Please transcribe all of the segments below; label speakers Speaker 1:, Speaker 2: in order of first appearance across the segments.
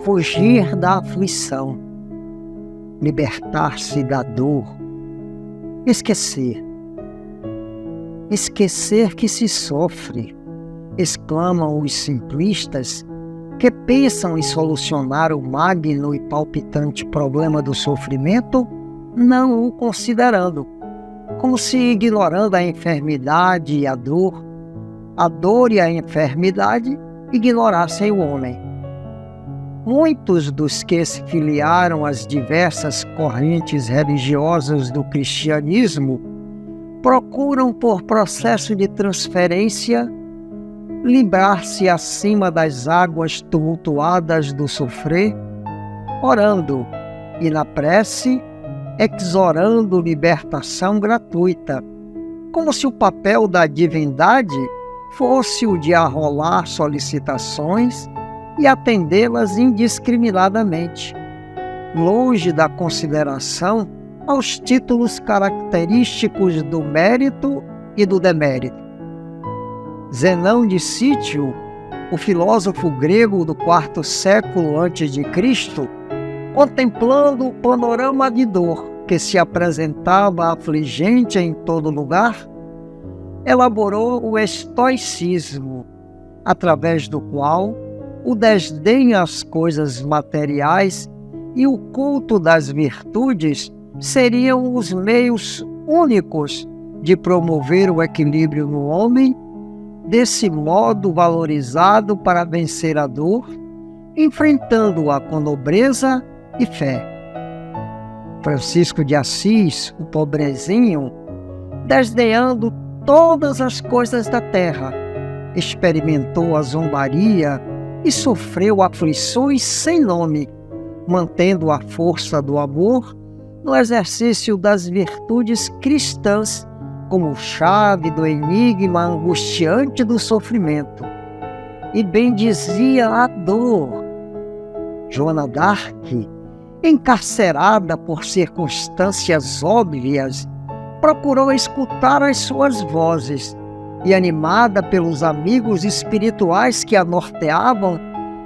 Speaker 1: fugir da aflição, libertar-se da dor, esquecer que se sofre, exclamam os simplistas que pensam em solucionar o magno e palpitante problema do sofrimento, não o considerando, como se ignorando a enfermidade e a dor e a enfermidade ignorassem o homem. Muitos dos que se filiaram às diversas correntes religiosas do cristianismo procuram, por processo de transferência, livrar-se acima das águas tumultuadas do sofrer, orando e na prece, exorando libertação gratuita, como se o papel da divindade fosse o de arrolar solicitações e atendê-las indiscriminadamente, longe da consideração aos títulos característicos do mérito e do demérito. Zenão de Sítio, o filósofo grego do IV século a.C., contemplando o panorama de dor que se apresentava afligente em todo lugar, elaborou o estoicismo, através do qual o desdém às coisas materiais e o culto das virtudes seriam os meios únicos de promover o equilíbrio no homem, desse modo valorizado para vencer a dor, enfrentando-a com nobreza e fé. Francisco de Assis, o pobrezinho, desdenhando todas as coisas da terra, experimentou a zombaria e sofreu aflições sem nome, mantendo a força do amor no exercício das virtudes cristãs como chave do enigma angustiante do sofrimento. E bendizia a dor. Joana d'Arc, encarcerada por circunstâncias óbvias, procurou escutar as suas vozes e, animada pelos amigos espirituais que a norteavam,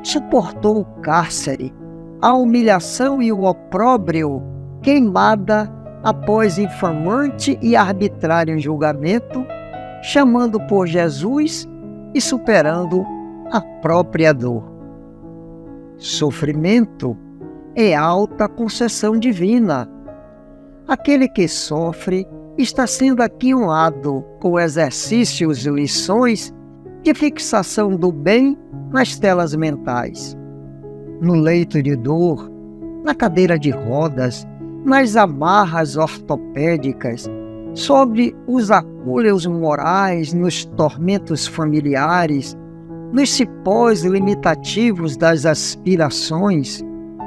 Speaker 1: suportou o cárcere, a humilhação e o opróbrio, queimada após infamante e arbitrário julgamento, chamando por Jesus e superando a própria dor. Sofrimento é alta concessão divina. Aquele que sofre está sendo aquinhoado com exercícios e lições de fixação do bem nas telas mentais. No leito de dor, na cadeira de rodas, nas amarras ortopédicas, sobre os acúleos morais, nos tormentos familiares, nos cipós limitativos das aspirações,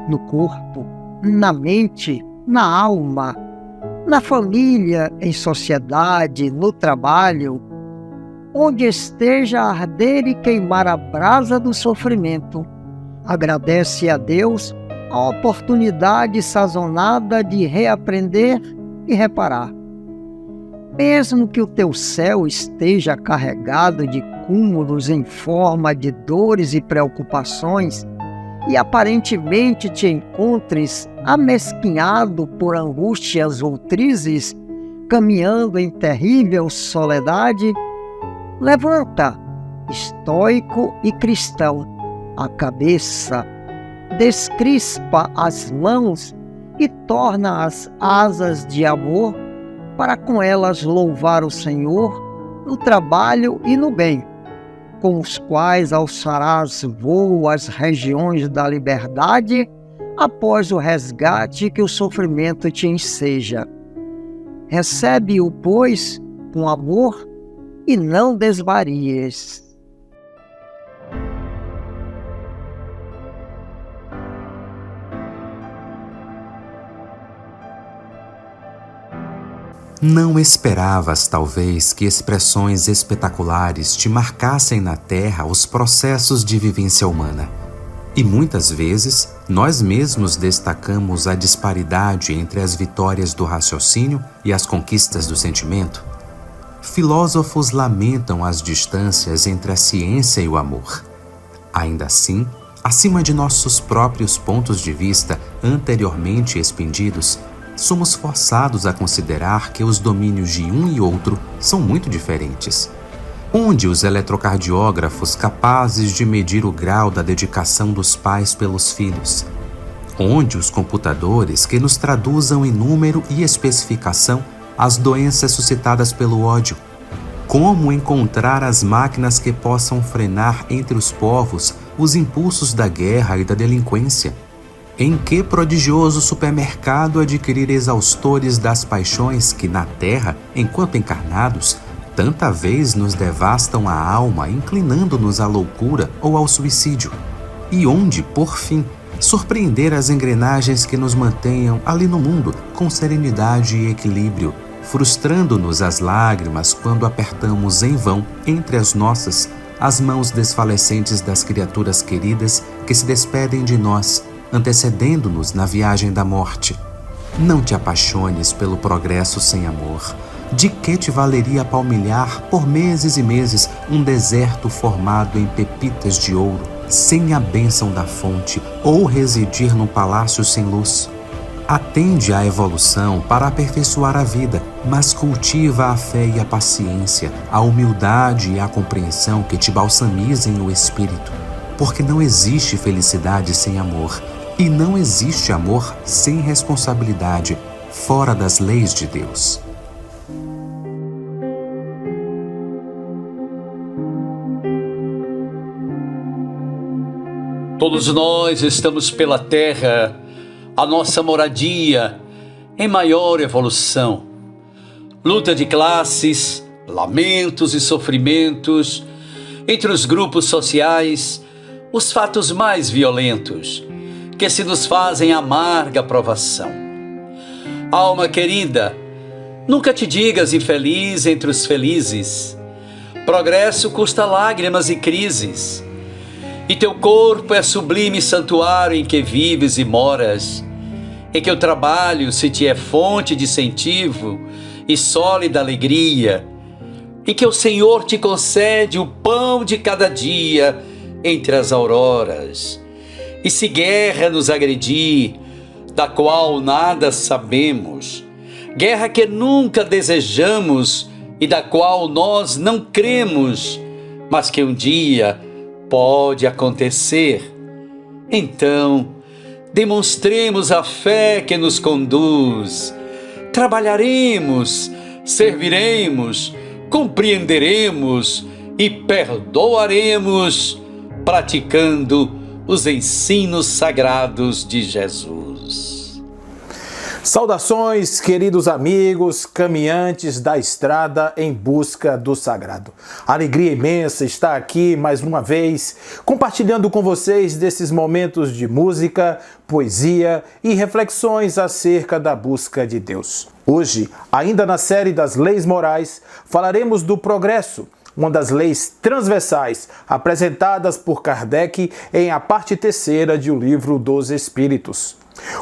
Speaker 1: no corpo, na mente, na alma, na família, em sociedade, no trabalho, onde esteja a arder e queimar a brasa do sofrimento, agradece a Deus a oportunidade sazonada de reaprender e reparar. Mesmo que o teu céu esteja carregado de cúmulos em forma de dores e preocupações, e aparentemente te encontres amesquinhado por angústias outrizes, caminhando em terrível soledade, levanta, estoico e cristão, a cabeça, descrispa as mãos e torna as asas de amor para com elas louvar o Senhor no trabalho e no bem, com os quais alçarás voo às regiões da liberdade após o resgate que o sofrimento te enseja. Recebe-o, pois, com amor e não desvaries.
Speaker 2: Não esperavas, talvez, que expressões espetaculares te marcassem na Terra os processos de vivência humana. E muitas vezes, nós mesmos destacamos a disparidade entre as vitórias do raciocínio e as conquistas do sentimento. Filósofos lamentam as distâncias entre a ciência e o amor. Ainda assim, acima de nossos próprios pontos de vista anteriormente expendidos, somos forçados a considerar que os domínios de um e outro são muito diferentes. Onde os eletrocardiógrafos capazes de medir o grau da dedicação dos pais pelos filhos? Onde os computadores que nos traduzam em número e especificação as doenças suscitadas pelo ódio? Como encontrar as máquinas que possam frenar entre os povos os impulsos da guerra e da delinquência? Em que prodigioso supermercado adquirir exaustores das paixões que na terra, enquanto encarnados, tanta vez nos devastam a alma, inclinando-nos à loucura ou ao suicídio? E onde, por fim, surpreender as engrenagens que nos mantenham ali no mundo com serenidade e equilíbrio, frustrando-nos as lágrimas quando apertamos em vão entre as nossas as mãos desfalecentes das criaturas queridas que se despedem de nós, antecedendo-nos na viagem da morte? Não te apaixones pelo progresso sem amor. De que te valeria palmilhar por meses e meses um deserto formado em pepitas de ouro, sem a bênção da fonte, ou residir num palácio sem luz? Atende à evolução para aperfeiçoar a vida, mas cultiva a fé e a paciência, a humildade e a compreensão que te balsamizem o espírito, porque não existe felicidade sem amor, e não existe amor sem responsabilidade, fora das leis de Deus.
Speaker 3: Todos nós estamos pela terra, a nossa moradia, em maior evolução. Luta de classes, lamentos e sofrimentos, entre os grupos sociais, os fatos mais violentos, que se nos fazem amarga provação. Alma querida, nunca te digas infeliz entre os felizes. Progresso custa lágrimas e crises. E teu corpo é sublime santuário em que vives e moras, em que o trabalho se te é fonte de incentivo e sólida alegria, em que o Senhor te concede o pão de cada dia entre as auroras. E se guerra nos agredir, da qual nada sabemos, guerra que nunca desejamos e da qual nós não cremos, mas que um dia pode acontecer, então demonstremos a fé que nos conduz, trabalharemos, serviremos, compreenderemos e perdoaremos, praticando os ensinos sagrados de Jesus.
Speaker 4: Saudações, queridos amigos, caminhantes da estrada em busca do sagrado. Alegria imensa estar aqui mais uma vez, compartilhando com vocês desses momentos de música, poesia e reflexões acerca da busca de Deus. Hoje, ainda na série das leis morais, falaremos do progresso, uma das leis transversais apresentadas por Kardec em a parte 3ª de O Livro dos Espíritos.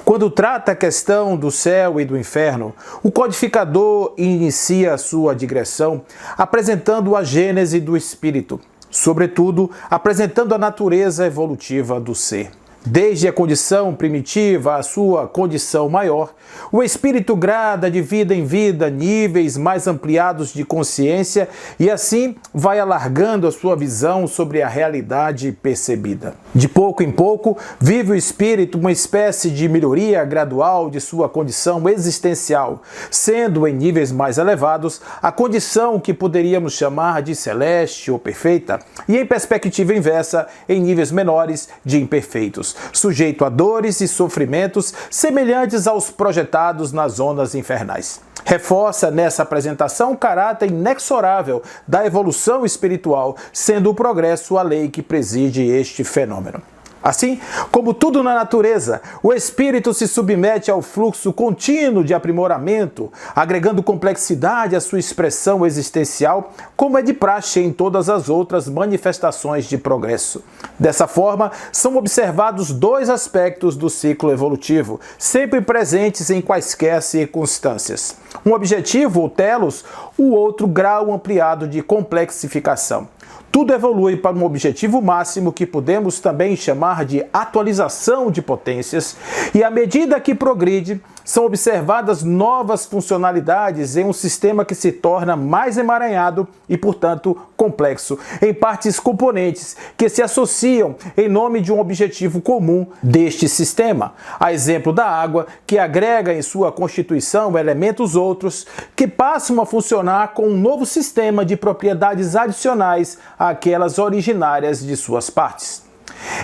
Speaker 4: Quando trata a questão do céu e do inferno, o codificador inicia sua digressão apresentando a gênese do espírito, sobretudo apresentando a natureza evolutiva do ser. Desde a condição primitiva à sua condição maior, o espírito grada de vida em vida níveis mais ampliados de consciência e assim vai alargando a sua visão sobre a realidade percebida. De pouco em pouco, vive o espírito uma espécie de melhoria gradual de sua condição existencial, sendo em níveis mais elevados a condição que poderíamos chamar de celeste ou perfeita, e em perspectiva inversa, em níveis menores de imperfeitos, sujeito a dores e sofrimentos semelhantes aos projetados nas zonas infernais. Reforça nessa apresentação o caráter inexorável da evolução espiritual, sendo o progresso a lei que preside este fenômeno. Assim, como tudo na natureza, o espírito se submete ao fluxo contínuo de aprimoramento, agregando complexidade à sua expressão existencial, como é de praxe em todas as outras manifestações de progresso. Dessa forma, são observados dois aspectos do ciclo evolutivo, sempre presentes em quaisquer circunstâncias. Um objetivo ou telos, o outro grau ampliado de complexificação. Tudo evolui para um objetivo máximo que podemos também chamar de atualização de potências, e à medida que progride, são observadas novas funcionalidades em um sistema que se torna mais emaranhado e, portanto, complexo, em partes componentes que se associam em nome de um objetivo comum deste sistema. A exemplo da água, que agrega em sua constituição elementos outros que passam a funcionar com um novo sistema de propriedades adicionais àquelas originárias de suas partes.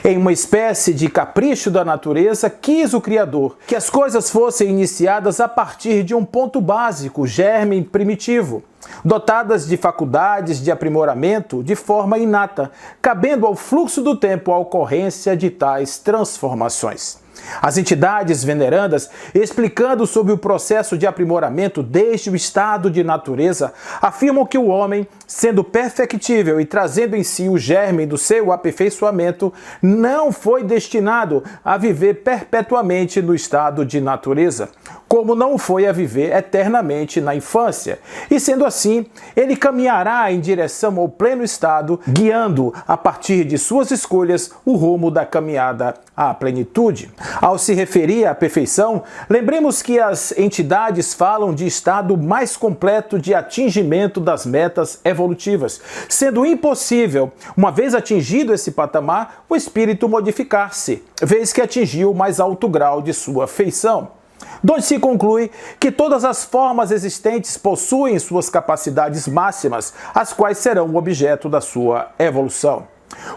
Speaker 4: Em uma espécie de capricho da natureza, quis o Criador que as coisas fossem iniciadas a partir de um ponto básico, germe primitivo, dotadas de faculdades de aprimoramento de forma inata, cabendo ao fluxo do tempo a ocorrência de tais transformações. As entidades venerandas, explicando sobre o processo de aprimoramento desde o estado de natureza, afirmam que o homem, sendo perfectível e trazendo em si o germe do seu aperfeiçoamento, não foi destinado a viver perpetuamente no estado de natureza, como não foi a viver eternamente na infância. E sendo assim, ele caminhará em direção ao pleno estado, guiando, a partir de suas escolhas, o rumo da caminhada à plenitude. Ao se referir à perfeição, lembremos que as entidades falam de estado mais completo de atingimento das metas evolutivas, sendo impossível, uma vez atingido esse patamar, o espírito modificar-se, vez que atingiu o mais alto grau de sua feição. Donde se conclui que todas as formas existentes possuem suas capacidades máximas, as quais serão o objeto da sua evolução.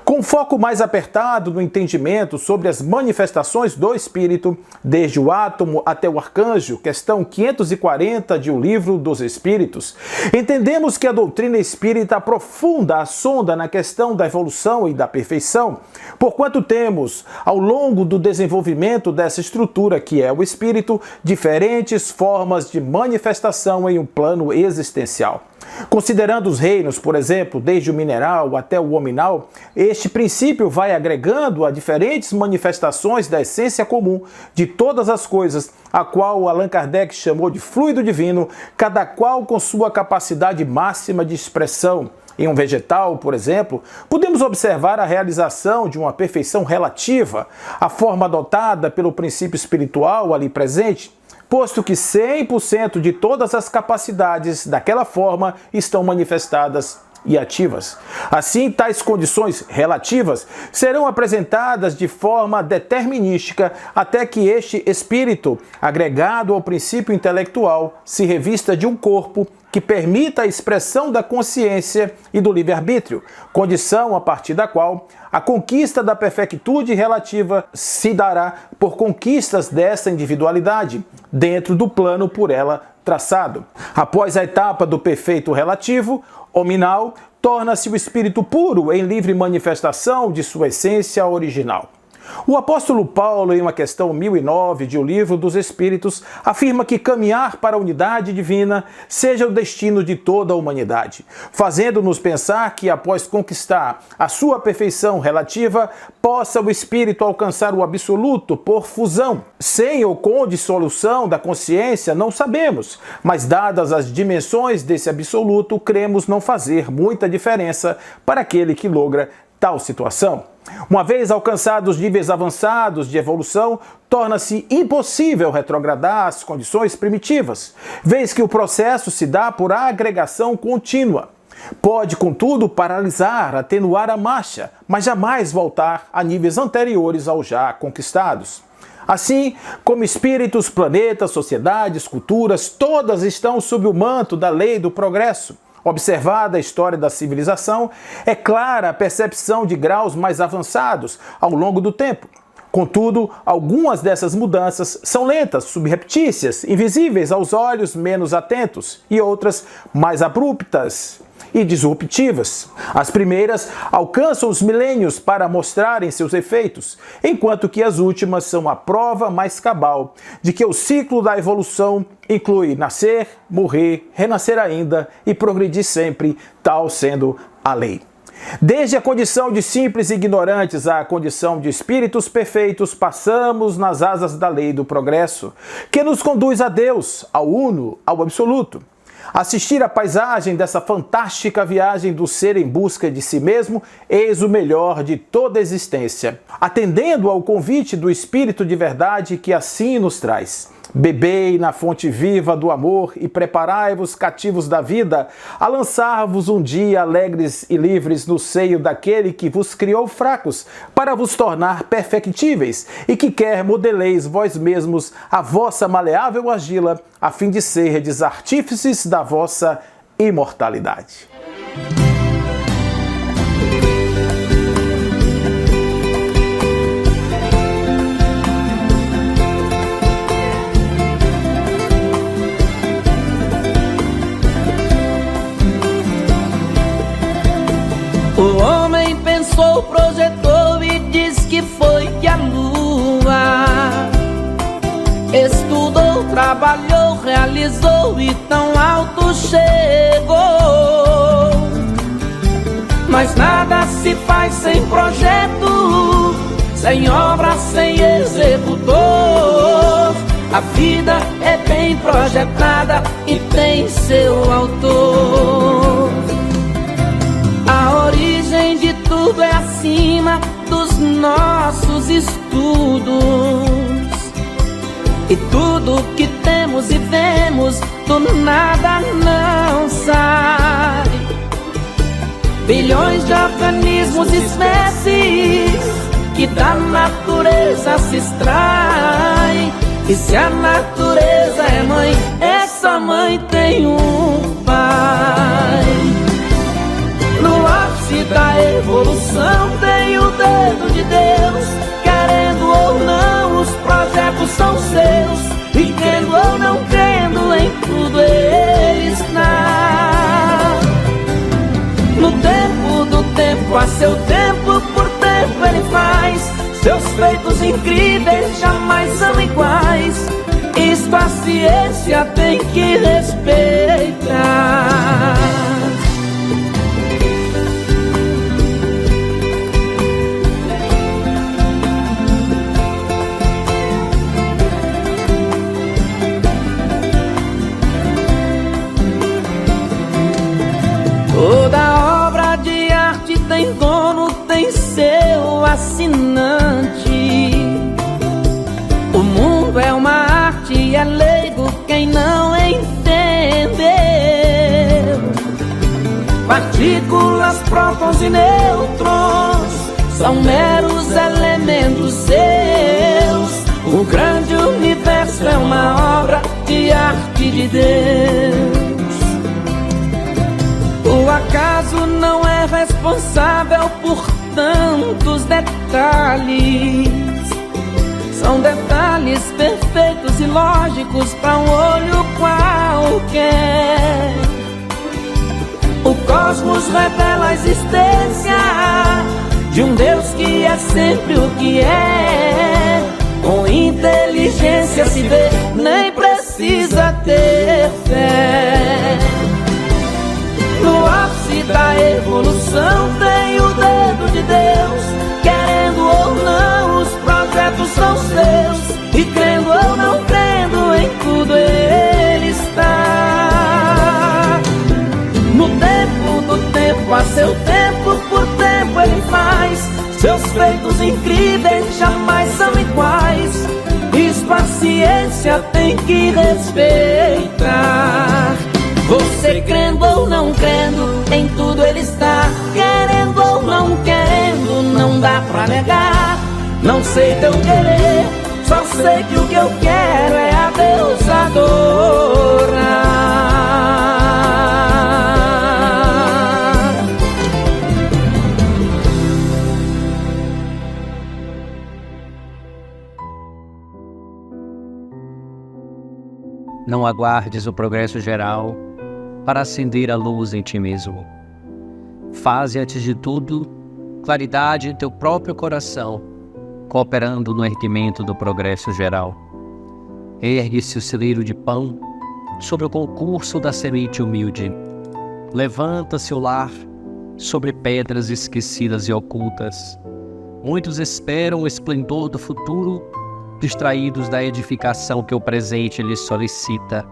Speaker 4: Com foco mais apertado no entendimento sobre as manifestações do Espírito, desde o átomo até o arcanjo, questão 540 de O Livro dos Espíritos, entendemos que a doutrina espírita aprofunda a sonda na questão da evolução e da perfeição, porquanto temos, ao longo do desenvolvimento dessa estrutura que é o Espírito, diferentes formas de manifestação em um plano existencial. Considerando os reinos, por exemplo, desde o mineral até o hominal, este princípio vai agregando a diferentes manifestações da essência comum de todas as coisas, a qual Allan Kardec chamou de fluido divino, cada qual com sua capacidade máxima de expressão. Em um vegetal, por exemplo, podemos observar a realização de uma perfeição relativa, a forma adotada pelo princípio espiritual ali presente, posto que 100% de todas as capacidades daquela forma estão manifestadas e ativas. Assim, tais condições relativas serão apresentadas de forma determinística até que este espírito, agregado ao princípio intelectual, se revista de um corpo que permita a expressão da consciência e do livre-arbítrio, condição a partir da qual a conquista da perfectude relativa se dará por conquistas dessa individualidade, dentro do plano por ela traçado. Após a etapa do perfeito relativo, hominal, torna-se o espírito puro em livre manifestação de sua essência original. O apóstolo Paulo, em uma questão 1009 de O Livro dos Espíritos, afirma que caminhar para a unidade divina seja o destino de toda a humanidade, fazendo-nos pensar que, após conquistar a sua perfeição relativa, possa o espírito alcançar o absoluto por fusão. Sem ou com dissolução da consciência, não sabemos, mas dadas as dimensões desse absoluto, cremos não fazer muita diferença para aquele que logra tal situação. Uma vez alcançados níveis avançados de evolução, torna-se impossível retrogradar às condições primitivas, vez que o processo se dá por agregação contínua. Pode, contudo, paralisar, atenuar a marcha, mas jamais voltar a níveis anteriores aos já conquistados. Assim, como espíritos, planetas, sociedades, culturas, todas estão sob o manto da lei do progresso. Observada a história da civilização, é clara a percepção de graus mais avançados ao longo do tempo. Contudo, algumas dessas mudanças são lentas, subreptícias, invisíveis aos olhos menos atentos, e outras mais abruptas e disruptivas. As primeiras alcançam os milênios para mostrarem seus efeitos, enquanto que as últimas são a prova mais cabal de que o ciclo da evolução inclui nascer, morrer, renascer ainda e progredir sempre, tal sendo a lei. Desde a condição de simples ignorantes à condição de espíritos perfeitos, passamos nas asas da lei do progresso, que nos conduz a Deus, ao Uno, ao Absoluto. Assistir a paisagem dessa fantástica viagem do ser em busca de si mesmo, eis o melhor de toda a existência, atendendo ao convite do Espírito de verdade que assim nos traz. Bebei na fonte viva do amor e preparai-vos cativos da vida, a lançar-vos um dia alegres e livres no seio daquele que vos criou fracos, para vos tornar perfectíveis, e que quer modeleis vós mesmos a vossa maleável argila, a fim de serdes artífices da vossa imortalidade.
Speaker 5: O homem pensou, projetou e diz que foi que a lua estudou, trabalhou, realizou e tão alto chegou. Mas nada se faz sem projeto, sem obra, sem executor. A vida é bem projetada e tem seu autor. A origem de tudo é acima dos nossos estudos, e tudo que temos e vemos do nada não sai. Bilhões de organismos e espécies que da natureza se extraem. E se a natureza é mãe, essa mãe tem um pai. No ápice da evolução tem o dedo de Deus. Querendo ou não, os projetos são seus, e crendo ou não crendo, em tudo ele está. No tempo do tempo, a seu tempo, por tempo ele faz. Seus feitos incríveis jamais são iguais. Isto a ciência tem que respeitar. Toda obra de arte tem dono, tem seu assinante. O mundo é uma arte e é leigo quem não entendeu. Partículas, prótons e nêutrons são meros elementos seus. O grande universo é uma obra de arte de Deus. O acaso não é responsável por tantos detalhes. São detalhes perfeitos e lógicos para um olho qualquer. O cosmos revela a existência de um Deus que é sempre o que é. Com inteligência se vê, nem precisa ter fé. No ápice da evolução tem o dedo de Deus. Querendo ou não, os projetos são seus, e crendo ou não crendo, em tudo ele está. No tempo do tempo, a seu tempo, por tempo ele faz. Seus feitos incríveis jamais são iguais. Isto a ciência tem que respeitar. Você crendo ou não crendo, em tudo ele está. Querendo ou não querendo, não dá pra negar. Não sei teu querer, só sei que o que eu quero é a Deus adorar.
Speaker 6: Não aguardes o progresso geral para acender a luz em ti mesmo. Faze, antes de tudo, claridade em teu próprio coração, cooperando no erguimento do progresso geral. Ergue-se o celeiro de pão sobre o concurso da semente humilde. Levanta-se o lar sobre pedras esquecidas e ocultas. Muitos esperam o esplendor do futuro, distraídos da edificação que o presente lhes solicita.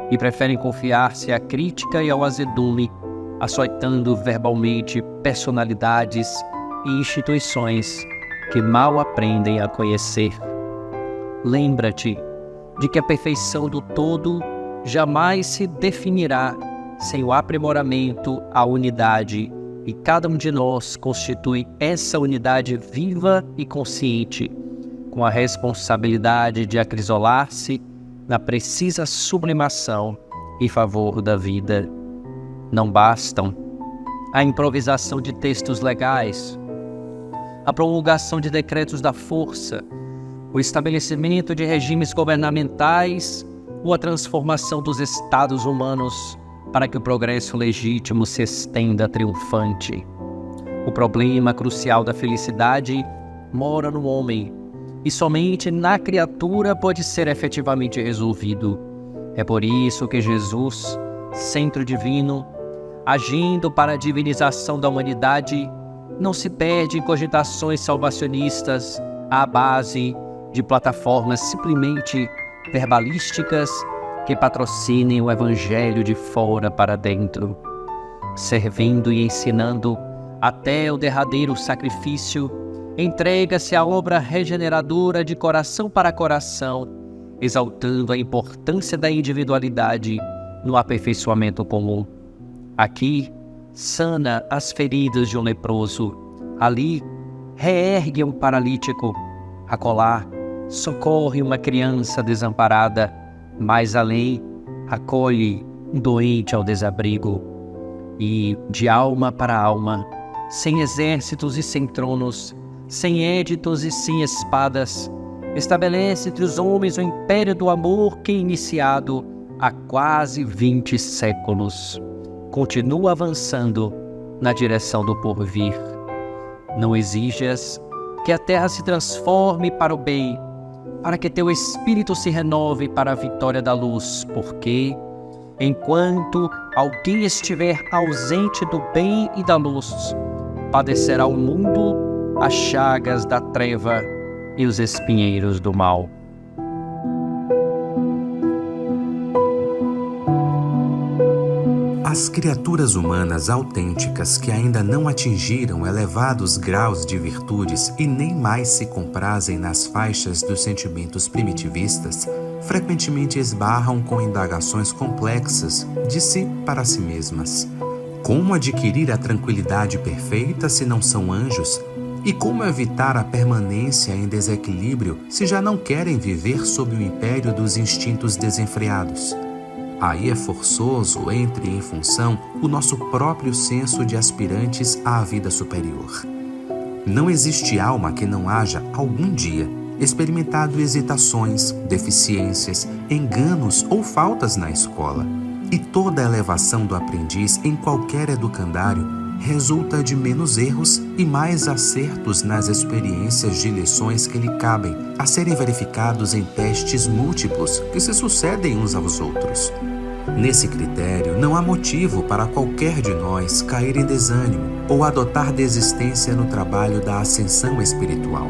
Speaker 6: e preferem confiar-se à crítica e ao azedume, açoitando verbalmente personalidades e instituições que mal aprendem a conhecer. Lembra-te de que a perfeição do todo jamais se definirá sem o aprimoramento à unidade, e cada um de nós constitui essa unidade viva e consciente, com a responsabilidade de acrisolar-se na precisa sublimação em favor da vida. Não bastam a improvisação de textos legais, a promulgação de decretos da força, o estabelecimento de regimes governamentais ou a transformação dos estados humanos para que o progresso legítimo se estenda triunfante. O problema crucial da felicidade mora no homem, e somente na criatura pode ser efetivamente resolvido. É por isso que Jesus, centro divino, agindo para a divinização da humanidade, não se perde em cogitações salvacionistas à base de plataformas simplesmente verbalísticas que patrocinem o evangelho de fora para dentro. Servindo e ensinando até o derradeiro sacrifício, entrega-se à obra regeneradora de coração para coração, exaltando a importância da individualidade no aperfeiçoamento comum. Aqui, sana as feridas de um leproso. Ali, reergue um paralítico. Acolá, socorre uma criança desamparada. Mais além, acolhe um doente ao desabrigo. E, de alma para alma, sem exércitos e sem tronos, sem éditos e sem espadas, estabelece entre os homens o império do amor que, iniciado há quase 20 séculos, continua avançando na direção do porvir. Não exijas que a terra se transforme para o bem, para que teu espírito se renove para a vitória da luz, porque, enquanto alguém estiver ausente do bem e da luz, padecerá o mundo as chagas da treva e os espinheiros do mal.
Speaker 2: As criaturas humanas autênticas que ainda não atingiram elevados graus de virtudes e nem mais se comprazem nas faixas dos sentimentos primitivistas, frequentemente esbarram com indagações complexas de si para si mesmas. Como adquirir a tranquilidade perfeita se não são anjos? E como evitar a permanência em desequilíbrio se já não querem viver sob o império dos instintos desenfreados? Aí é forçoso entre em função o nosso próprio senso de aspirantes à vida superior. Não existe alma que não haja, algum dia, experimentado hesitações, deficiências, enganos ou faltas na escola. E toda elevação do aprendiz em qualquer educandário resulta de menos erros e mais acertos nas experiências de lições que lhe cabem, a serem verificados em testes múltiplos que se sucedem uns aos outros. Nesse critério, não há motivo para qualquer de nós cair em desânimo ou adotar desistência no trabalho da ascensão espiritual.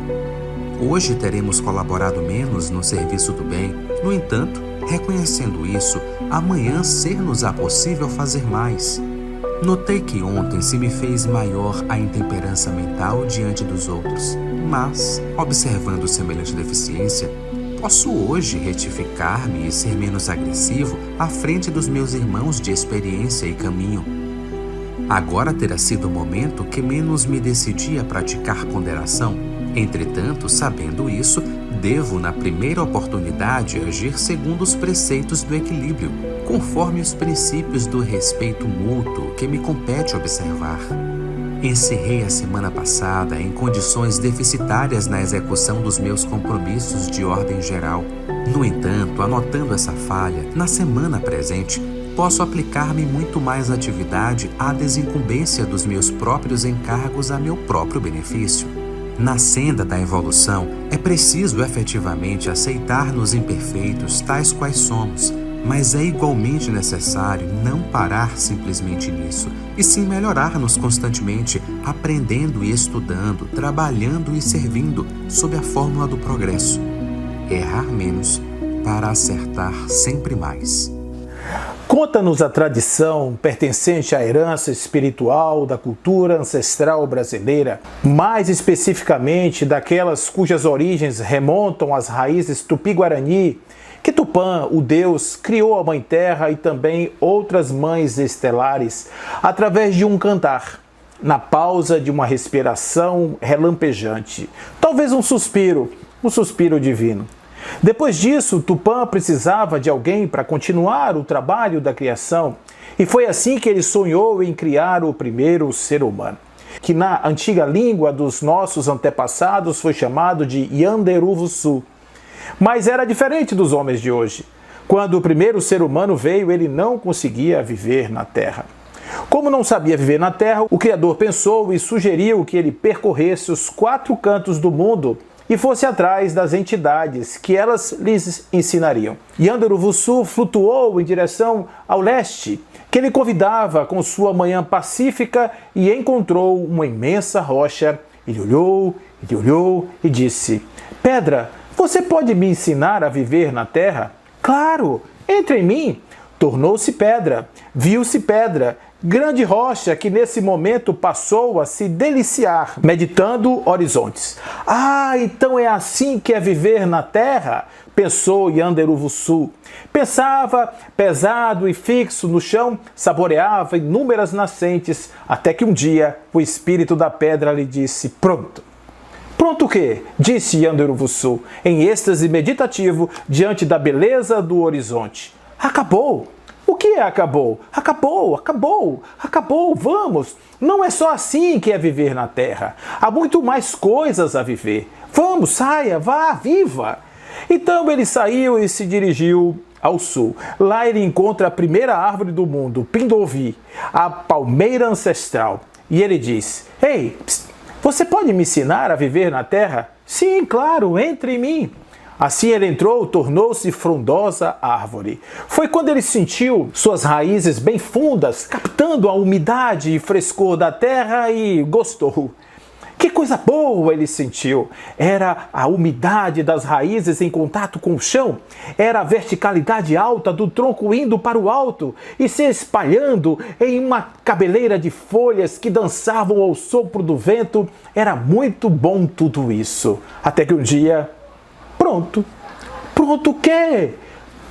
Speaker 2: Hoje teremos colaborado menos no serviço do bem, no entanto, reconhecendo isso, amanhã ser-nos-á possível fazer mais. Notei que ontem se me fez maior a intemperança mental diante dos outros, mas, observando semelhante deficiência, posso hoje retificar-me e ser menos agressivo à frente dos meus irmãos de experiência e caminho. Agora terá sido o momento que menos me decidi a praticar ponderação. Entretanto, sabendo isso, devo, na primeira oportunidade, agir segundo os preceitos do equilíbrio, conforme os princípios do respeito mútuo que me compete observar. Encerrei a semana passada em condições deficitárias na execução dos meus compromissos de ordem geral. No entanto, anotando essa falha, na semana presente, posso aplicar-me muito mais atividade à desincumbência dos meus próprios encargos a meu próprio benefício. Na senda da evolução, é preciso efetivamente aceitar-nos imperfeitos tais quais somos, mas é igualmente necessário não parar simplesmente nisso, e sim melhorar-nos constantemente, aprendendo e estudando, trabalhando e servindo, sob a fórmula do progresso. Errar menos para acertar sempre mais.
Speaker 4: Conta-nos a tradição pertencente à herança espiritual da cultura ancestral brasileira, mais especificamente daquelas cujas origens remontam às raízes tupi-guarani, que Tupã, o deus, criou a Mãe Terra e também outras mães estelares através de um cantar, na pausa de uma respiração relampejante, talvez um suspiro divino. Depois disso, Tupã precisava de alguém para continuar o trabalho da criação, e foi assim que ele sonhou em criar o primeiro ser humano, que na antiga língua dos nossos antepassados foi chamado de Yanderuvuçu. Mas era diferente dos homens de hoje. Quando o primeiro ser humano veio, ele não conseguia viver na Terra. Como não sabia viver na Terra, o Criador pensou e sugeriu que ele percorresse os 4 cantos do mundo e fosse atrás das entidades que elas lhes ensinariam. Yanderuvuçu flutuou em direção ao leste, que ele convidava com sua manhã pacífica, e encontrou uma imensa rocha. Ele olhou e disse: Pedra, você pode me ensinar a viver na terra? Claro, entre em mim. Tornou-se pedra, viu-se pedra, grande rocha que nesse momento passou a se deliciar, meditando horizontes. Ah, então é assim que é viver na terra? Pensou Yanderuvuçu. Pensava, pesado e fixo no chão, saboreava inúmeras nascentes, até que um dia o espírito da pedra lhe disse: pronto. Pronto o quê? Disse Yanderuvuçu, em êxtase meditativo diante da beleza do horizonte. Acabou! O que é acabou? Acabou, vamos! Não é só assim que é viver na Terra. Há muito mais coisas a viver. Vamos, saia, vá, viva! Então ele saiu e se dirigiu ao sul. Lá ele encontra a primeira árvore do mundo, Pindovi, a palmeira ancestral. E ele diz: Ei, psst, você pode me ensinar a viver na Terra? Sim, claro, entre em mim. Assim ele entrou, tornou-se frondosa árvore. Foi quando ele sentiu suas raízes bem fundas, captando a umidade e frescor da terra, e gostou. Que coisa boa ele sentiu! Era a umidade das raízes em contato com o chão, era a verticalidade alta do tronco indo para o alto e se espalhando em uma cabeleira de folhas que dançavam ao sopro do vento. Era muito bom tudo isso. Até que um dia... Pronto o quê?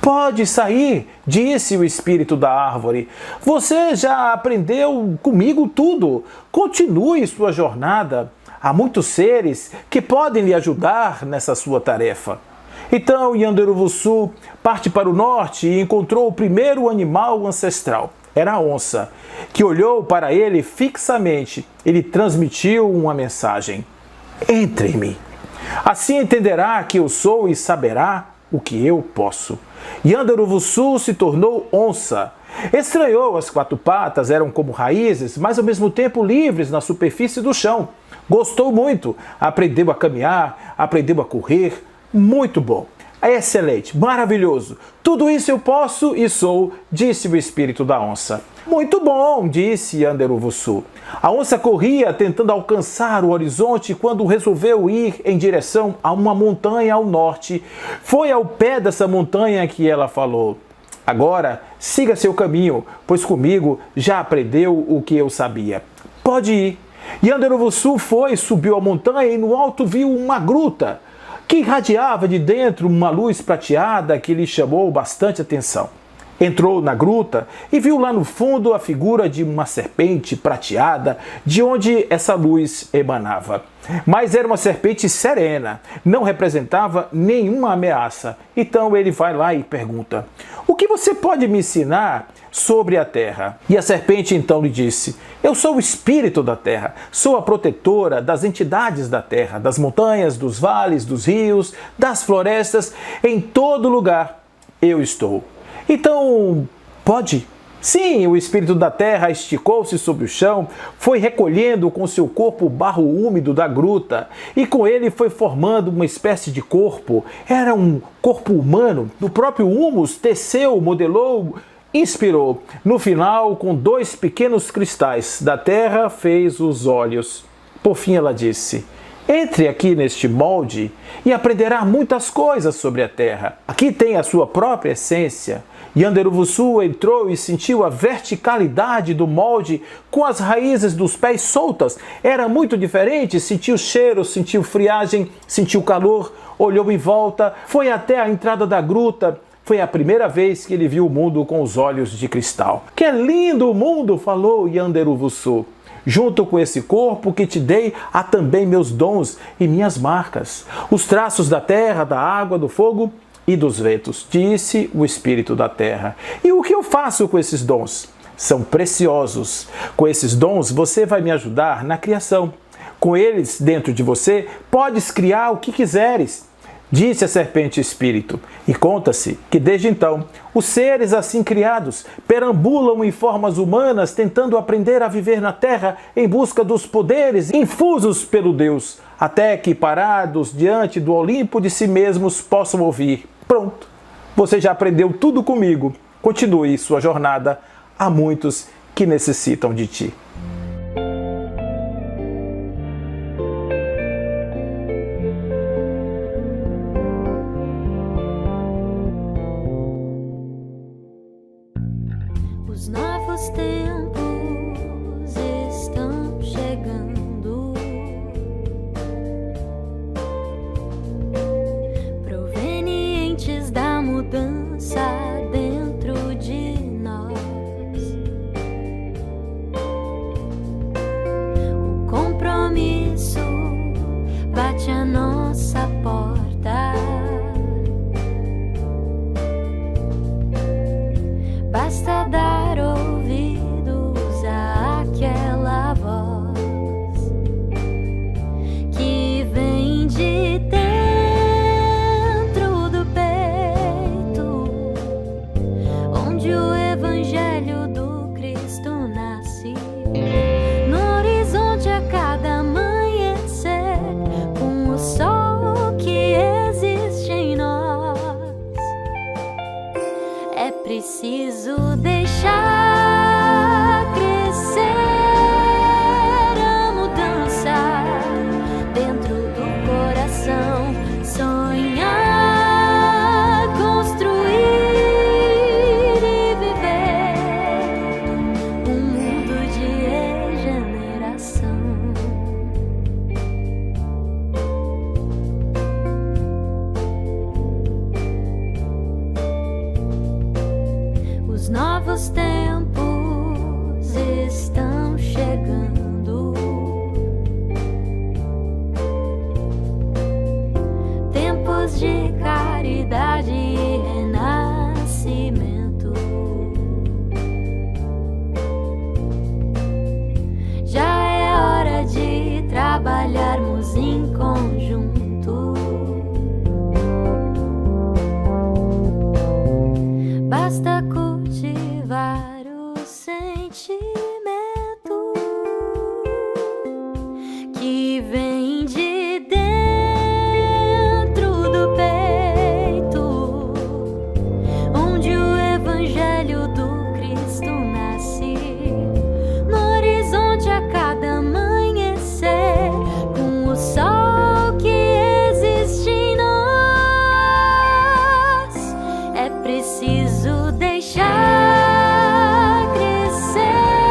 Speaker 4: Pode sair, disse o espírito da árvore. Você já aprendeu comigo tudo. Continue sua jornada. Há muitos seres que podem lhe ajudar nessa sua tarefa. Então Yanderuvuçu parte para o norte e encontrou o primeiro animal ancestral. Era a onça, que olhou para ele fixamente e lhe transmitiu uma mensagem: entre em mim. Assim entenderá que eu sou e saberá o que eu posso. Yanderuvuçu se tornou onça. Estranhou as 4 patas, eram como raízes, mas ao mesmo tempo livres na superfície do chão. Gostou muito, aprendeu a caminhar, aprendeu a correr. Muito bom. Excelente, maravilhoso. Tudo isso eu posso e sou, disse o espírito da onça. Muito bom, disse Yanderuvuçu. A onça corria tentando alcançar o horizonte quando resolveu ir em direção a uma montanha ao norte. Foi ao pé dessa montanha que ela falou: agora siga seu caminho, pois comigo já aprendeu o que eu sabia. Pode ir. Yanderuvuçu subiu a montanha e no alto viu uma gruta que irradiava de dentro uma luz prateada que lhe chamou bastante atenção. Entrou na gruta e viu lá no fundo a figura de uma serpente prateada, de onde essa luz emanava. Mas era uma serpente serena, não representava nenhuma ameaça. Então ele vai lá e pergunta: o que você pode me ensinar sobre a terra? E a serpente então lhe disse: eu sou o espírito da terra, sou a protetora das entidades da terra, das montanhas, dos vales, dos rios, das florestas, em todo lugar eu estou. Então, pode? Sim, o espírito da terra esticou-se sobre o chão, foi recolhendo com seu corpo o barro úmido da gruta e com ele foi formando uma espécie de corpo. Era um corpo humano. No próprio humus, teceu, modelou, inspirou. No final, com 2 pequenos cristais da terra, fez os olhos. Por fim ela disse: Entre aqui neste molde e aprenderá muitas coisas sobre a terra. Aqui tem a sua própria essência. Yanderuvuçu entrou e sentiu a verticalidade do molde com as raízes dos pés soltas. Era muito diferente, sentiu cheiro, sentiu friagem, sentiu calor, olhou em volta, foi até a entrada da gruta. Foi a primeira vez que ele viu o mundo com os olhos de cristal. Que é lindo o mundo, falou Yanderuvuçu. Junto com esse corpo que te dei, há também meus dons e minhas marcas, os traços da terra, da água, do fogo e dos ventos, disse o Espírito da terra. E o que eu faço com esses dons? São preciosos. Com esses dons você vai me ajudar na criação. Com eles dentro de você, podes criar o que quiseres. Disse a serpente espírito, e conta-se que desde então, os seres assim criados perambulam em formas humanas tentando aprender a viver na terra em busca dos poderes infusos pelo Deus, até que parados diante do Olimpo de si mesmos possam ouvir: pronto, você já aprendeu tudo comigo, continue sua jornada, há muitos que necessitam de ti.
Speaker 7: Os novos tempos estão chegando, provenientes da mudança dentro de nós. O compromisso bate à nossa porta. Basta dar ouvidos àquela voz que vem de dentro do peito, onde o Evangelho do Cristo nasce. No horizonte a cada amanhecer, com o sol que existe em nós. É preciso deixar crescer a mudança dentro do coração, sonhar, construir e viver um mundo de regeneração. Os novos tempos estão chegando, tempos de caridade e renascimento. Já é hora de trabalharmos em conjunto. Basta cultivar o sentimento que vem de dentro do peito, onde o Evangelho do Cristo nasce. No horizonte a cada amanhecer, com o sol que existe em nós. É preciso deixar crescer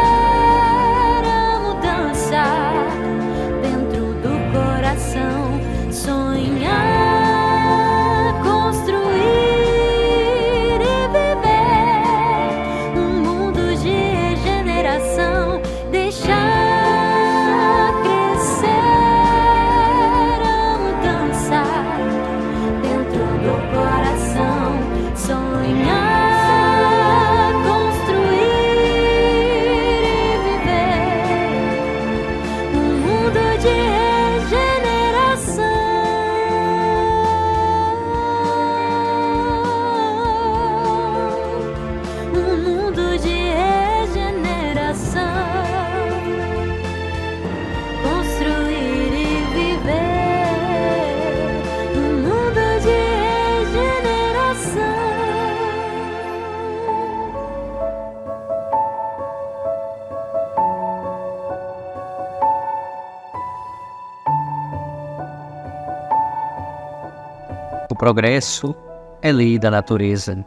Speaker 6: progresso é lei da natureza.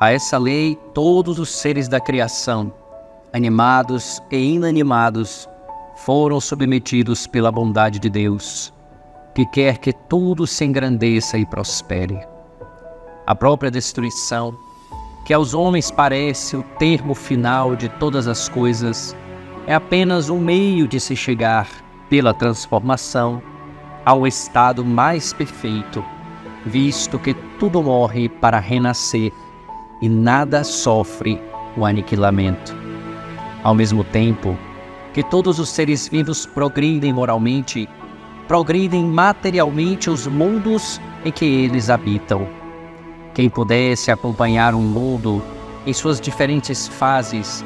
Speaker 6: A essa lei, todos os seres da criação, animados e inanimados, foram submetidos pela bondade de Deus, que quer que tudo se engrandeça e prospere. A própria destruição, que aos homens parece o termo final de todas as coisas, é apenas um meio de se chegar, pela transformação, ao estado mais perfeito, visto que tudo morre para renascer e nada sofre o aniquilamento. Ao mesmo tempo que todos os seres vivos progridem moralmente, progridem materialmente os mundos em que eles habitam. Quem pudesse acompanhar um mundo em suas diferentes fases,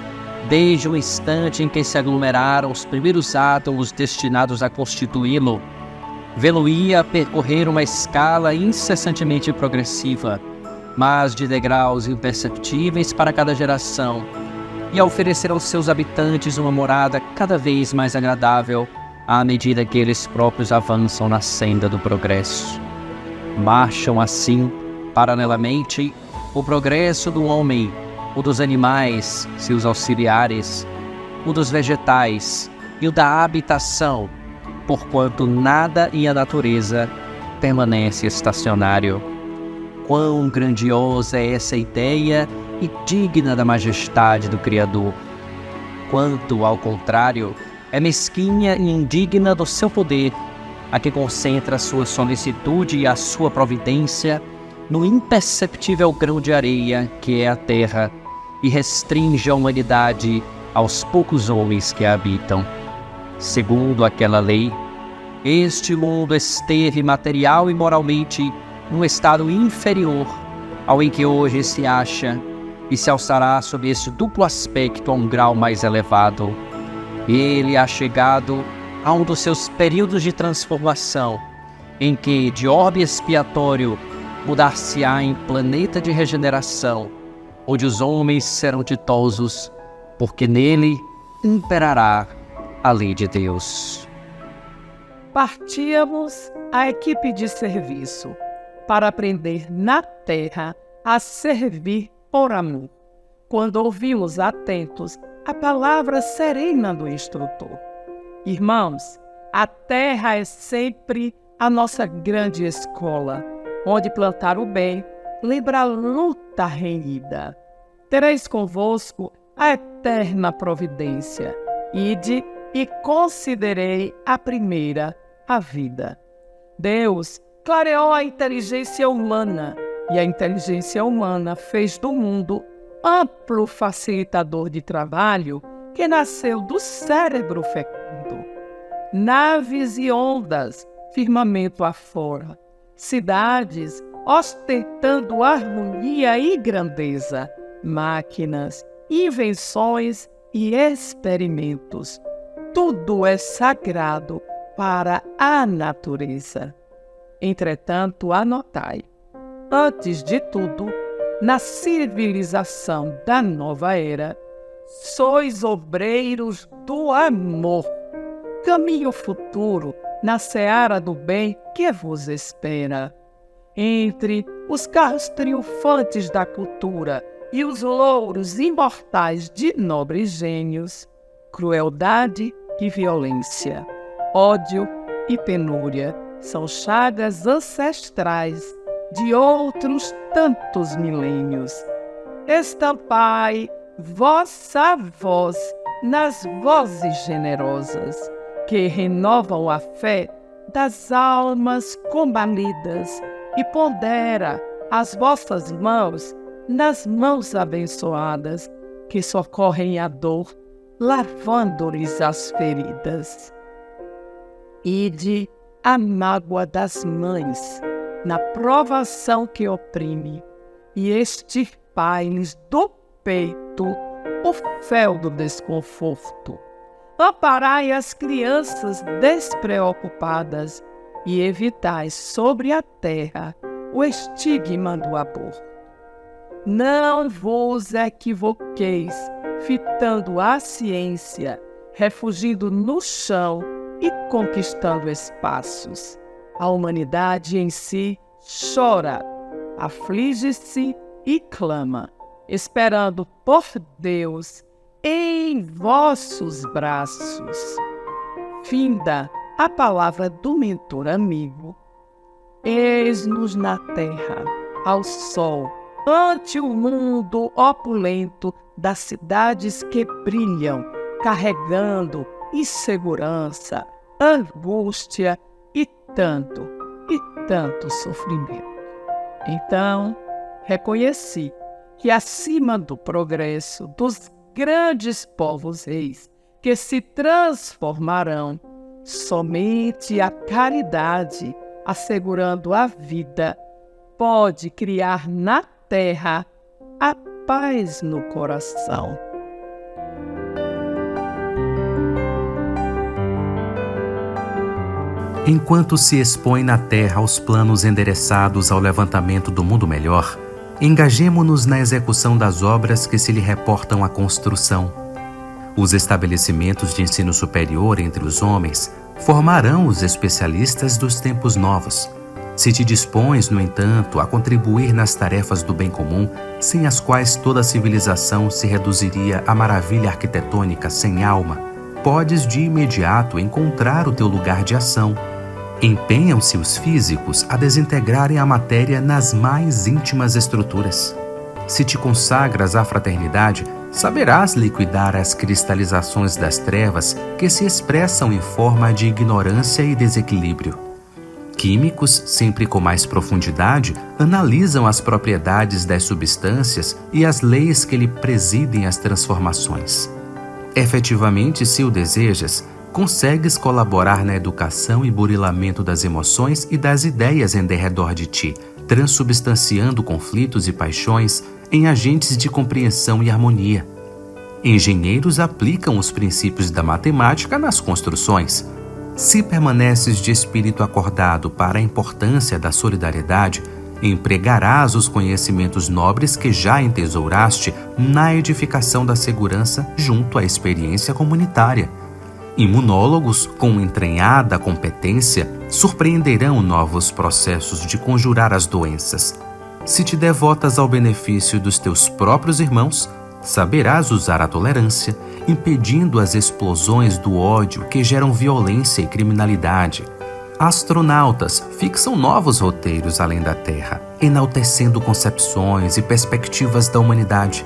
Speaker 6: desde o instante em que se aglomeraram os primeiros átomos destinados a constituí-lo, vê-lo-ia percorrer uma escala incessantemente progressiva, mas de degraus imperceptíveis para cada geração, e a oferecer aos seus habitantes uma morada cada vez mais agradável à medida que eles próprios avançam na senda do progresso. Marcham assim, paralelamente, o progresso do homem, o dos animais, seus auxiliares, o dos vegetais e o da habitação, porquanto nada em a natureza permanece estacionário. Quão grandiosa é essa ideia e digna da majestade do Criador! Quanto, ao contrário, é mesquinha e indigna do seu poder, a que concentra a sua solicitude e a sua providência no imperceptível grão de areia que é a terra e restringe a humanidade aos poucos homens que a habitam. Segundo aquela lei, este mundo esteve material e moralmente num estado inferior ao em que hoje se acha e se alçará sob este duplo aspecto a um grau mais elevado. Ele ha chegado a um dos seus períodos de transformação, em que, de orbe expiatório, mudar-se-á em planeta de regeneração, onde os homens serão ditosos, porque nele imperará a lei de Deus.
Speaker 8: Partíamos a equipe de serviço para aprender na terra a servir por amor, quando ouvimos atentos a palavra serena do instrutor. Irmãos, a terra é sempre a nossa grande escola, onde plantar o bem lembra a luta renhida. Tereis convosco a eterna providência. Ide e considerei a primeira, a vida. Deus clareou a inteligência humana, e a inteligência humana fez do mundo amplo facilitador de trabalho que nasceu do cérebro fecundo. Naves e ondas, firmamento afora, cidades ostentando harmonia e grandeza, máquinas, invenções e experimentos. Tudo é sagrado para a natureza. Entretanto, anotai, antes de tudo, na civilização da nova era, sois obreiros do amor, caminho futuro na seara do bem que vos espera. Entre os carros triunfantes da cultura e os louros imortais de nobres gênios, crueldade e violência, ódio e penúria são chagas ancestrais de outros tantos milênios. Estampai vossa voz nas vozes generosas, que renovam a fé das almas combalidas, e pondera as vossas mãos nas mãos abençoadas, que socorrem a dor, lavando-lhes as feridas. Ide a mágoa das mães, na provação que oprime, e extirpai-lhes do peito o fel do desconforto. Amparai as crianças despreocupadas e evitai sobre a terra o estigma do aborto. Não vos equivoqueis, fitando a ciência, refugindo no chão e conquistando espaços. A humanidade em si chora, aflige-se e clama, esperando por Deus em vossos braços. Finda a palavra do mentor amigo. Eis-nos na terra, ao sol, ante o mundo opulento das cidades que brilham, carregando insegurança, angústia e tanto sofrimento. Então, reconheci que acima do progresso dos grandes povos reis que se transformarão, somente a caridade, assegurando a vida, pode criar na terra a paz no coração.
Speaker 2: Enquanto se expõe na terra os planos endereçados ao levantamento do mundo melhor, engajemo-nos na execução das obras que se lhe reportam à construção. Os estabelecimentos de ensino superior entre os homens formarão os especialistas dos tempos novos. Se te dispões, no entanto, a contribuir nas tarefas do bem comum, sem as quais toda a civilização se reduziria a maravilha arquitetônica sem alma, podes de imediato encontrar o teu lugar de ação. Empenham-se os físicos a desintegrarem a matéria nas mais íntimas estruturas. Se te consagras à fraternidade, saberás liquidar as cristalizações das trevas que se expressam em forma de ignorância e desequilíbrio. Químicos, sempre com mais profundidade, analisam as propriedades das substâncias e as leis que lhe presidem as transformações. Efetivamente, se o desejas, consegues colaborar na educação e burilamento das emoções e das ideias em derredor de ti, transubstanciando conflitos e paixões em agentes de compreensão e harmonia. Engenheiros aplicam os princípios da matemática nas construções. Se permaneces de espírito acordado para a importância da solidariedade, empregarás os conhecimentos nobres que já entesouraste na edificação da segurança junto à experiência comunitária. Imunólogos, com entranhada competência, surpreenderão novos processos de conjurar as doenças. Se te devotas ao benefício dos teus próprios irmãos, saberás usar a tolerância, impedindo as explosões do ódio que geram violência e criminalidade. Astronautas fixam novos roteiros além da Terra, enaltecendo concepções e perspectivas da humanidade.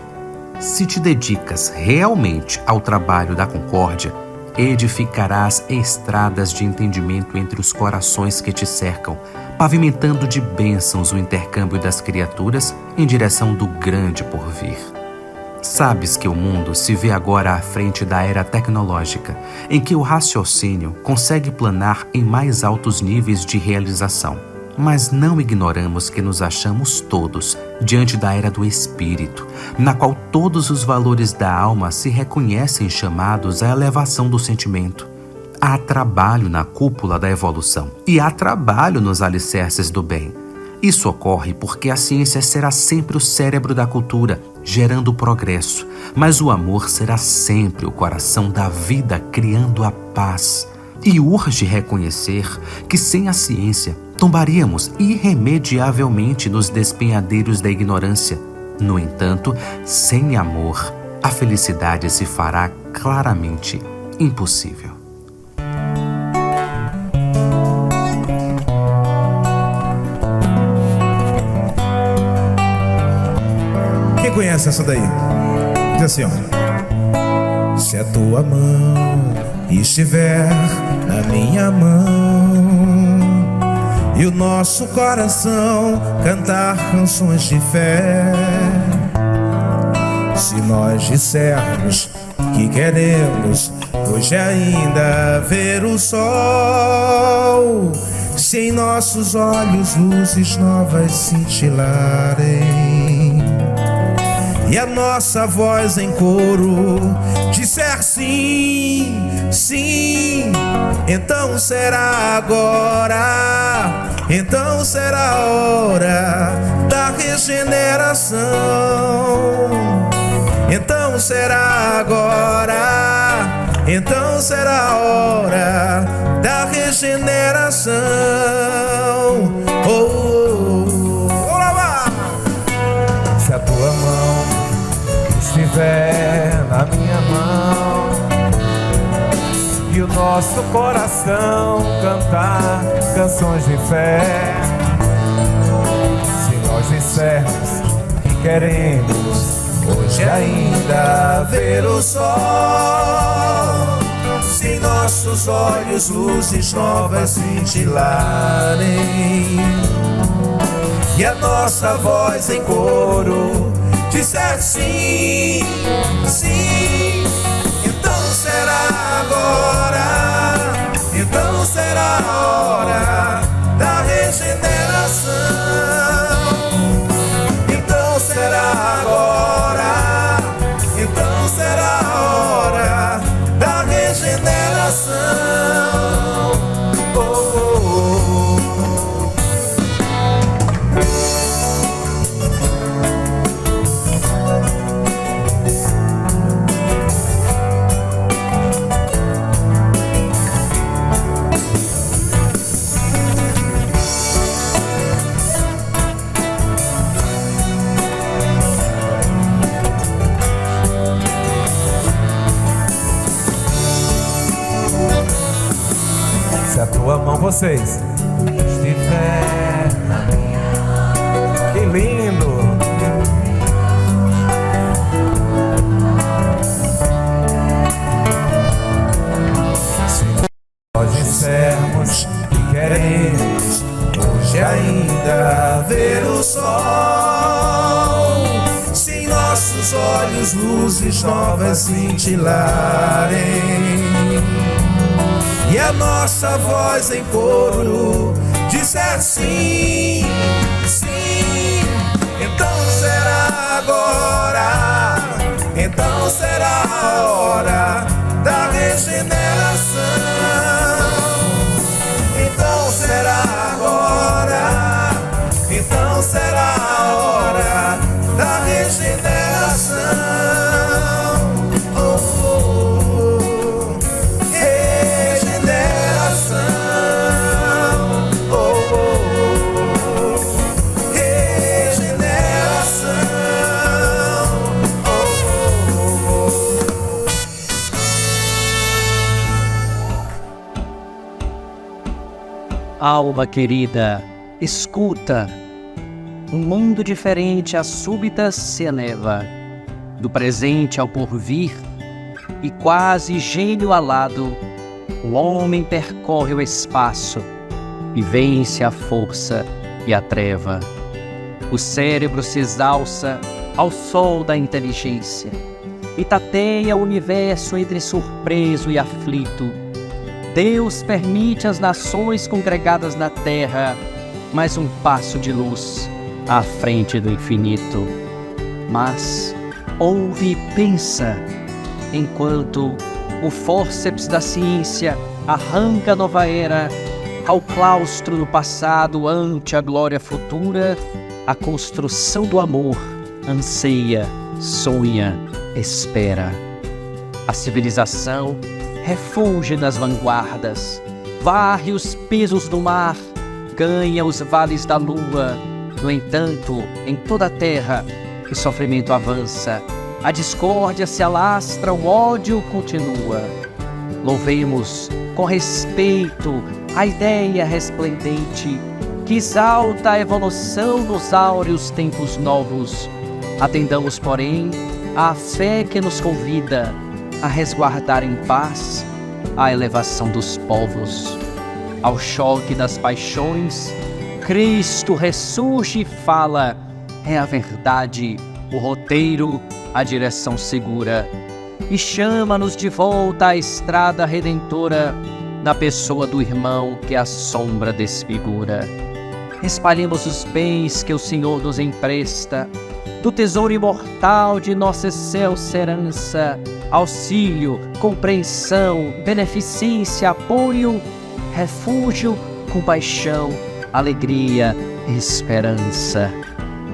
Speaker 2: Se te dedicas realmente ao trabalho da concórdia, edificarás estradas de entendimento entre os corações que te cercam, pavimentando de bênçãos o intercâmbio das criaturas em direção do grande porvir. Sabes que o mundo se vê agora à frente da era tecnológica, em que o raciocínio consegue planar em mais altos níveis de realização. Mas não ignoramos que nos achamos todos diante da era do espírito, na qual todos os valores da alma se reconhecem chamados à elevação do sentimento. Há trabalho na cúpula da evolução e há trabalho nos alicerces do bem. Isso ocorre porque a ciência será sempre o cérebro da cultura, gerando o progresso, mas o amor será sempre o coração da vida, criando a paz. E urge reconhecer que sem a ciência tombaríamos irremediavelmente nos despenhadeiros da ignorância. No entanto, sem amor, a felicidade se fará claramente impossível.
Speaker 9: Quem conhece essa daí? Diz assim, ó. Se a tua mão estiver na minha mão e o nosso coração cantar canções de fé, se nós dissermos que queremos hoje ainda ver o sol, se em nossos olhos luzes novas cintilarem e a nossa voz em coro disser sim, sim, então será agora, então será a hora da regeneração. Então será agora, então será a hora da regeneração. Oh, oh, oh. nosso coração cantar canções de fé. Se nós dissermos que queremos hoje ainda ver o sol, se nossos olhos luzes novas cintilarem e a nossa voz em coro disser sim, sim, então será agora, então será a hora da regeneração, então será agora, então será a hora da regeneração. Oh, oh, se a tua mão, vocês, estiver na minha, que lindo! Se nós dissermos que queremos hoje ainda ver o sol, se nossos olhos luzes novas cintilarem e a nossa voz em coro disser sim, sim, então será agora, então será a hora da regeneração, então será agora, então será a hora da regeneração. Oh, oh, oh. Regeneração. Oh, oh, oh. Regeneração. Oh, oh, oh.
Speaker 6: Alma querida, escuta. Um mundo diferente a súbitas se eleva, do presente ao porvir, e quase gênio alado, o homem percorre o espaço e vence a força e a treva. O cérebro se exalça ao sol da inteligência e tateia o universo entre surpreso e aflito. Deus permite às nações congregadas na terra mais um passo de luz à frente do infinito. Mas ouve e pensa, enquanto o fórceps da ciência arranca a nova era ao claustro do passado ante a glória futura, a construção do amor anseia, sonha, espera. A civilização refulge nas vanguardas, varre os pesos do mar, ganha os vales da lua. No entanto, em toda a terra, o sofrimento avança, a discórdia se alastra, o ódio continua. Louvemos com respeito a ideia resplendente que exalta a evolução nos áureos tempos novos. Atendamos, porém, à fé que nos convida a resguardar em paz a elevação dos povos. Ao choque das paixões, Cristo ressurge e fala, é a verdade, o roteiro, a direção segura, e chama-nos de volta à estrada redentora, na pessoa do irmão que a sombra desfigura. Espalhemos os bens que o Senhor nos empresta, do tesouro imortal de nossa excelsa herança, auxílio, compreensão, beneficência, apoio, refúgio, compaixão, alegria, esperança.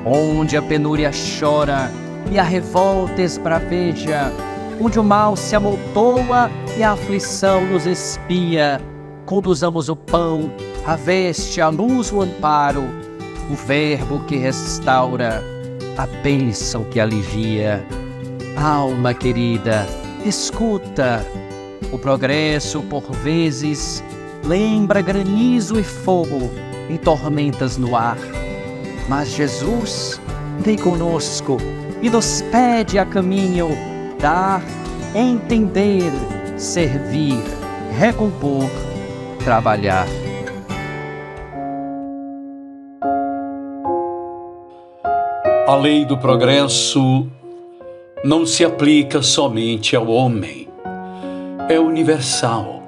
Speaker 6: Onde a penúria chora e a revolta esbraveja, onde o mal se amontoa e a aflição nos espia, conduzamos o pão, a veste, a luz, o amparo, o verbo que restaura, a bênção que alivia. Alma querida, escuta, O progresso, por vezes, lembra granizo e fogo e tormentas no ar. Mas Jesus vem conosco e nos pede a caminho dar, entender, servir, recompor, trabalhar.
Speaker 3: A lei do progresso não se aplica somente ao homem, é universal.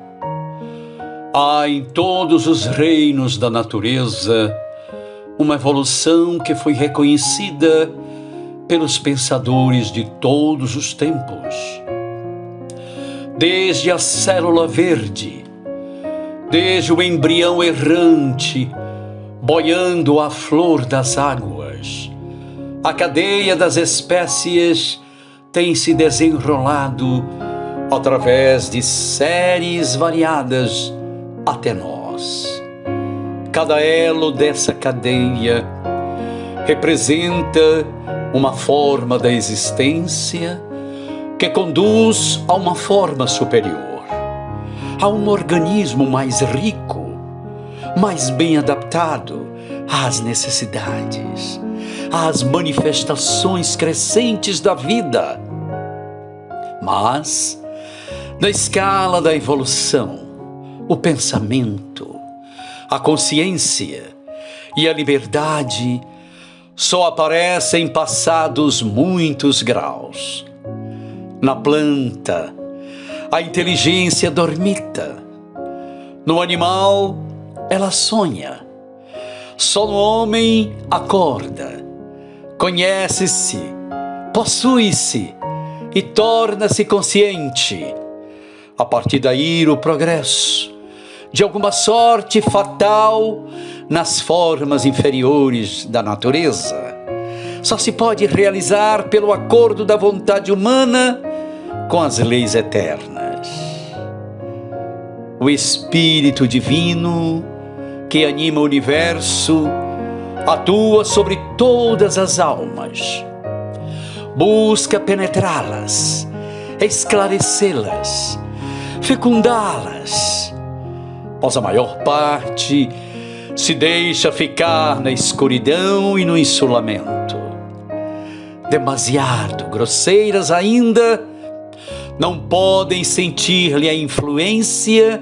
Speaker 3: Há em todos os reinos da natureza uma evolução que foi reconhecida pelos pensadores de todos os tempos. Desde a célula verde, desde o embrião errante, boiando à flor das águas, a cadeia das espécies tem se desenrolado através de séries variadas até nós. Cada elo dessa cadeia representa uma forma da existência que conduz a uma forma superior, a um organismo mais rico, mais bem adaptado às necessidades, às manifestações crescentes da vida. Mas, na escala da evolução, o pensamento, a consciência e a liberdade só aparecem passados muitos graus. Na planta, a inteligência dormita. No animal, ela sonha. Só no homem acorda, conhece-se, possui-se e torna-se consciente. A partir daí, o progresso, de alguma sorte fatal, nas formas inferiores da natureza, só se pode realizar pelo acordo da vontade humana com as leis eternas. O Espírito Divino, que anima o universo, atua sobre todas as almas, busca penetrá-las, esclarecê-las, fecundá-las, mas a maior parte se deixa ficar na escuridão e no insulamento. Demasiado grosseiras ainda, não podem sentir-lhe a influência,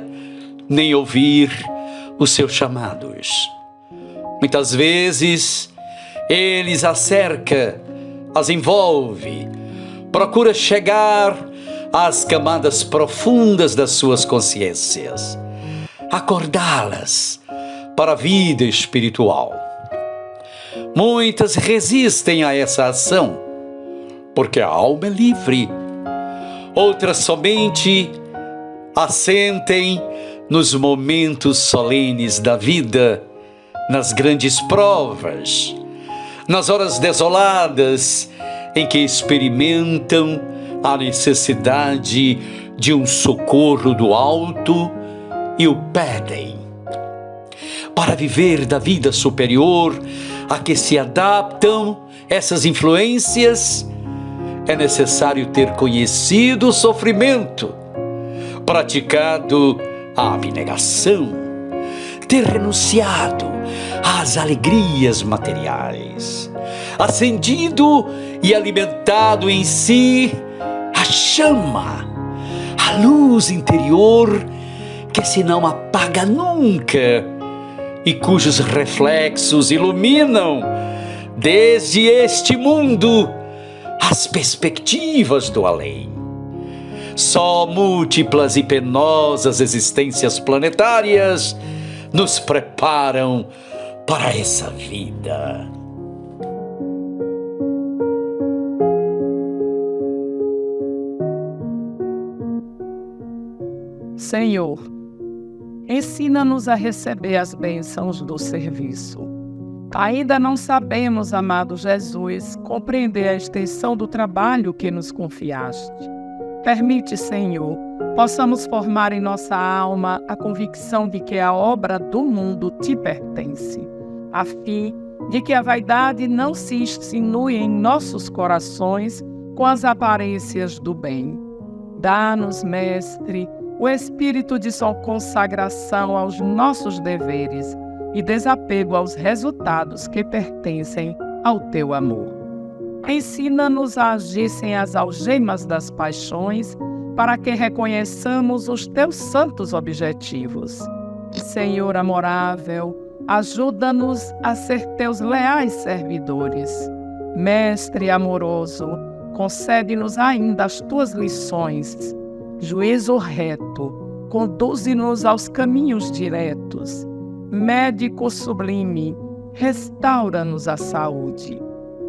Speaker 3: nem ouvir os seus chamados. Muitas vezes, eles as cerca, as envolve, procura chegar às camadas profundas das suas consciências, acordá-las para a vida espiritual. Muitas resistem a essa ação, porque a alma é livre. Outras somente assentem nos momentos solenes da vida, nas grandes provas, nas horas desoladas em que experimentam a necessidade de um socorro do alto e o pedem. Para viver da vida superior a que se adaptam essas influências, é necessário ter conhecido o sofrimento, praticado a abnegação, ter renunciado às alegrias materiais, acendido e alimentado em si a chama, a luz interior que se não apaga nunca e cujos reflexos iluminam desde este mundo as perspectivas do além. Só múltiplas e penosas existências planetárias nos preparam para essa vida.
Speaker 8: Senhor, ensina-nos a receber as bênçãos do serviço. Ainda não sabemos, amado Jesus, compreender a extensão do trabalho que nos confiaste. Permite, Senhor, possamos formar em nossa alma a convicção de que a obra do mundo te pertence, a fim de que a vaidade não se insinue em nossos corações com as aparências do bem. Dá-nos, Mestre, o espírito de sua consagração aos nossos deveres e desapego aos resultados que pertencem ao teu amor. Ensina-nos a agir sem as algemas das paixões, para que reconheçamos os teus santos objetivos. Senhor amorável, ajuda-nos a ser teus leais servidores. Mestre amoroso, concede-nos ainda as tuas lições. Juízo reto, conduze-nos aos caminhos diretos. Médico sublime, restaura-nos a saúde.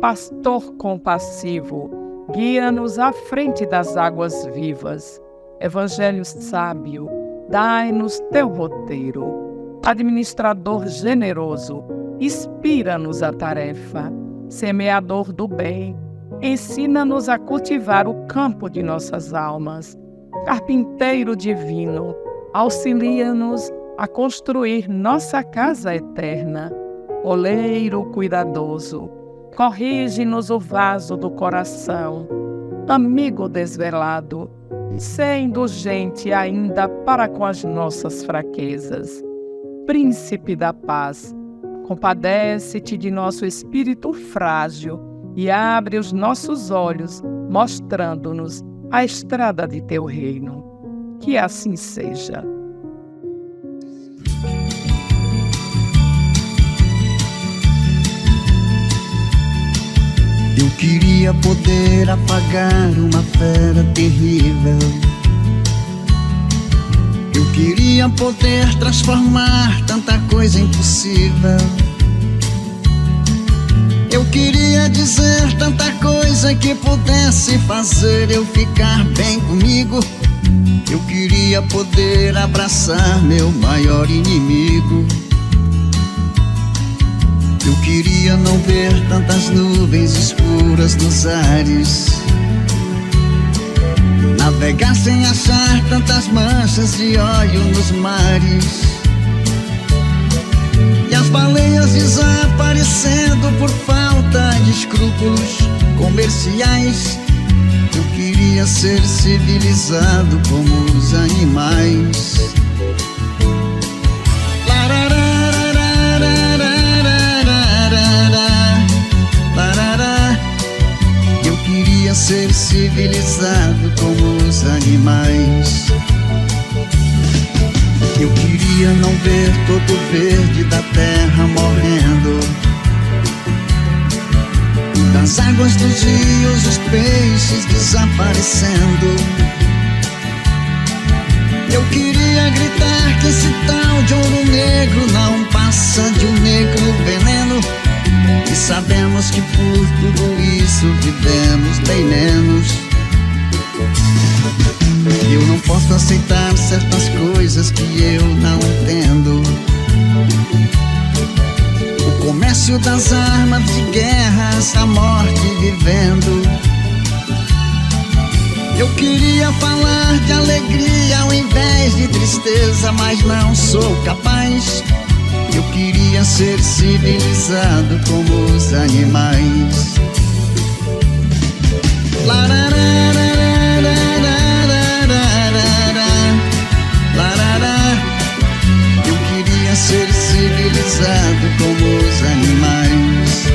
Speaker 8: Pastor compassivo, guia-nos à frente das águas vivas. Evangelho sábio, dai-nos teu roteiro. Administrador generoso, inspira-nos a tarefa. Semeador do bem, ensina-nos a cultivar o campo de nossas almas. Carpinteiro divino, auxilia-nos a construir nossa casa eterna. Oleiro cuidadoso, corrige-nos o vaso do coração. Amigo desvelado, sê indulgente ainda para com as nossas fraquezas. Príncipe da paz, compadece-te de nosso espírito frágil e abre os nossos olhos, mostrando-nos a estrada de teu reino. Que assim seja.
Speaker 10: Eu queria poder apagar uma fera terrível. Eu queria poder transformar tanta coisa impossível. Eu queria dizer tanta coisa que pudesse fazer eu ficar bem comigo. Eu queria poder abraçar meu maior inimigo. Eu queria não ver tantas nuvens escuras nos ares, navegar sem achar tantas manchas de óleo nos mares, e as baleias desaparecendo por falta de escrúpulos comerciais. Eu queria ser civilizado como os animais. Eu queria ser civilizado como os animais. Eu queria não ver todo o verde da terra morrendo, das águas dos rios os peixes desaparecendo. Eu queria gritar que esse tal de ouro negro não passa de um negro veneno, e sabemos que por tudo isso vivemos bem menos. Eu não posso aceitar certas coisas que eu não entendo. O comércio das armas de guerras, a morte vivendo. Eu queria falar de alegria ao invés de tristeza, mas não sou capaz. Eu queria ser civilizado como os animais. Eu queria ser civilizado como os animais.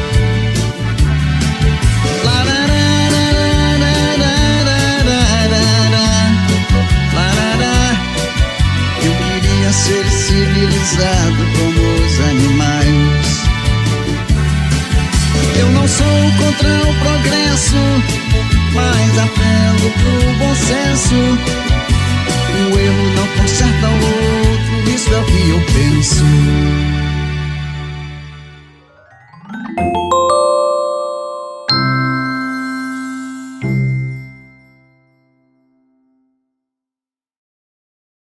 Speaker 10: Eu queria ser civilizado como os animais. Eu não sou contra o progresso, mas apelo pro bom senso. O erro não conserta o outro, isso é o que eu penso.